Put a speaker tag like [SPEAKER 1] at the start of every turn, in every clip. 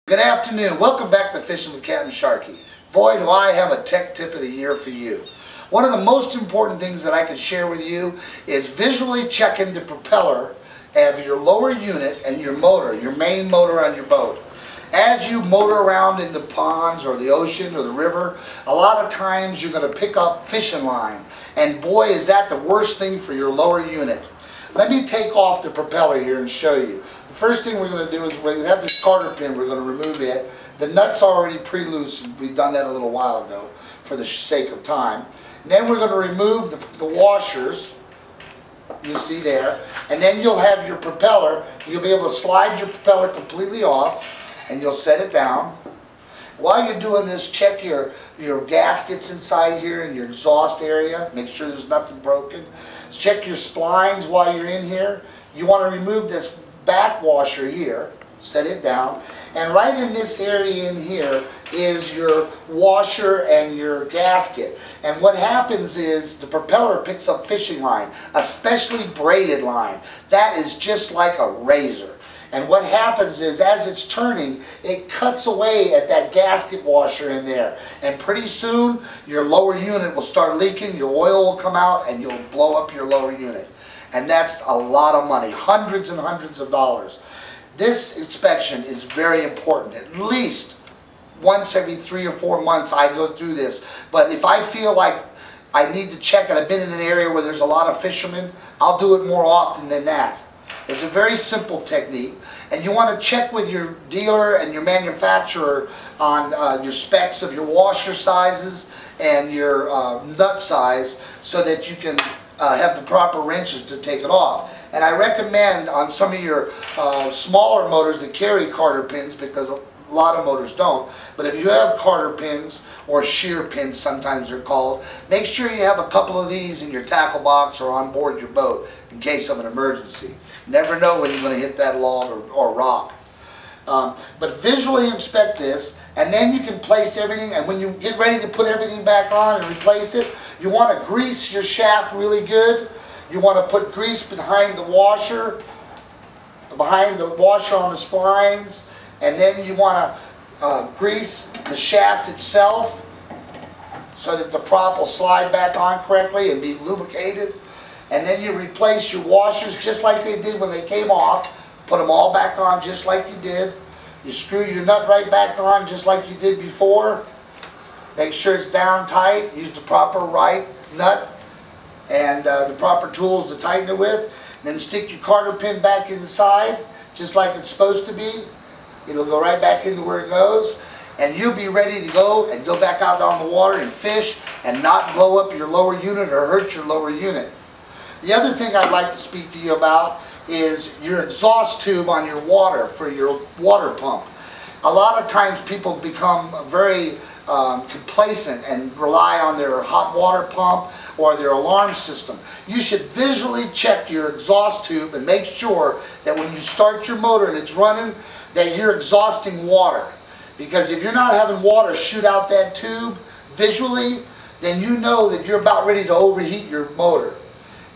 [SPEAKER 1] Good afternoon. Welcome back to Fishing with Captain Sharky. Boy, do I have a tech tip of the year for you. One of the most important things that I can share with you is visually checking the propeller of your lower unit and your motor, your main motor on your boat. As you motor around in the ponds or the ocean or the river, a lot of times you're going to pick up fishing line. And boy, is that the worst thing for your lower unit. Let me take off the propeller here and show you. The first thing we're going to do is we have this garter pin, we're going to remove it. The nut's already pre-loosened. We've done that a little while ago for the sake of time. And then we're going to remove the washers, you see there. And then you'll have your propeller. You'll be able to slide your propeller completely off and you'll set it down. While you're doing this, check your gaskets inside here and your exhaust area. Make sure there's nothing broken. Check your splines while you're in here. You want to remove this back washer here. Set it down. And right in this area in here is your washer and your gasket. And what happens is the propeller picks up fishing line, especially braided line. That is just like a razor. And what happens is, as it's turning, it cuts away at that gasket washer in there. And pretty soon, your lower unit will start leaking, your oil will come out, and you'll blow up your lower unit. And that's a lot of money, hundreds and hundreds of dollars. This inspection is very important. At least once every 3 or 4 months I go through this. But if I feel like I need to check and I've been in an area where there's a lot of fishermen, I'll do it more often than that. It's a very simple technique, and you want to check with your dealer and your manufacturer on your specs of your washer sizes and your nut size so that you can have the proper wrenches to take it off. And I recommend on some of your smaller motors that carry carter pins, because a lot of motors don't, but if you have carter pins or shear pins sometimes they're called, make sure you have a couple of these in your tackle box or on board your boat in case of an emergency. Never know when you're going to hit that log or rock. But visually inspect this, and then you can place everything, and when you get ready to put everything back on and replace it, you want to grease your shaft really good. You want to put grease behind the washer on the splines, and then you want to grease the shaft itself so that the prop will slide back on correctly and be lubricated. And then you replace your washers just like they did when they came off. Put them all back on just like you did. You screw your nut right back on just like you did before. Make sure it's down tight. Use the proper right nut and the proper tools to tighten it with. Then stick your carter pin back inside just like it's supposed to be. It'll go right back into where it goes. And you'll be ready to go and go back out on the water and fish and not blow up your lower unit or hurt your lower unit. The other thing I'd like to speak to you about is your exhaust tube on your water for your water pump. A lot of times people become very complacent and rely on their hot water pump or their alarm system. You should visually check your exhaust tube and make sure that when you start your motor and it's running, that you're exhausting water. Because if you're not having water shoot out that tube visually, then you know that you're about ready to overheat your motor.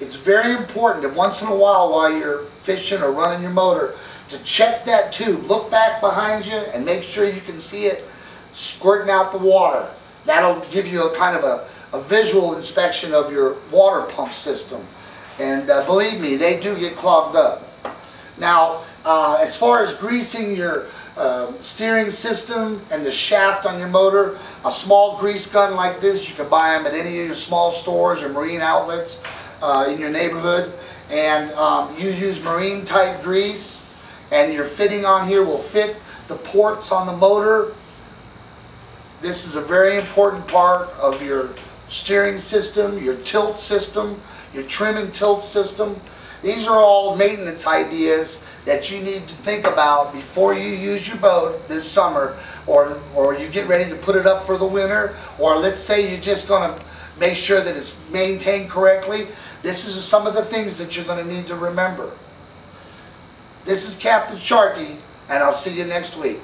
[SPEAKER 1] It's very important that once in a while you're fishing or running your motor to check that tube. Look back behind you and make sure you can see it squirting out the water. That'll give you a kind of a visual inspection of your water pump system. And believe me, they do get clogged up. Now, as far as greasing your steering system and the shaft on your motor, a small grease gun like this, you can buy them at any of your small stores or marine outlets in your neighborhood, and you use marine type grease, and your fitting on here will fit the ports on the motor. This is a very important part of your steering system, your tilt system, your trim and tilt system. These are all maintenance ideas that you need to think about before you use your boat this summer, or you get ready to put it up for the winter, or let's say you're just going to make sure that it's maintained correctly. This is some of the things that you're going to need to remember. This is Captain Sharky, and I'll see you next week.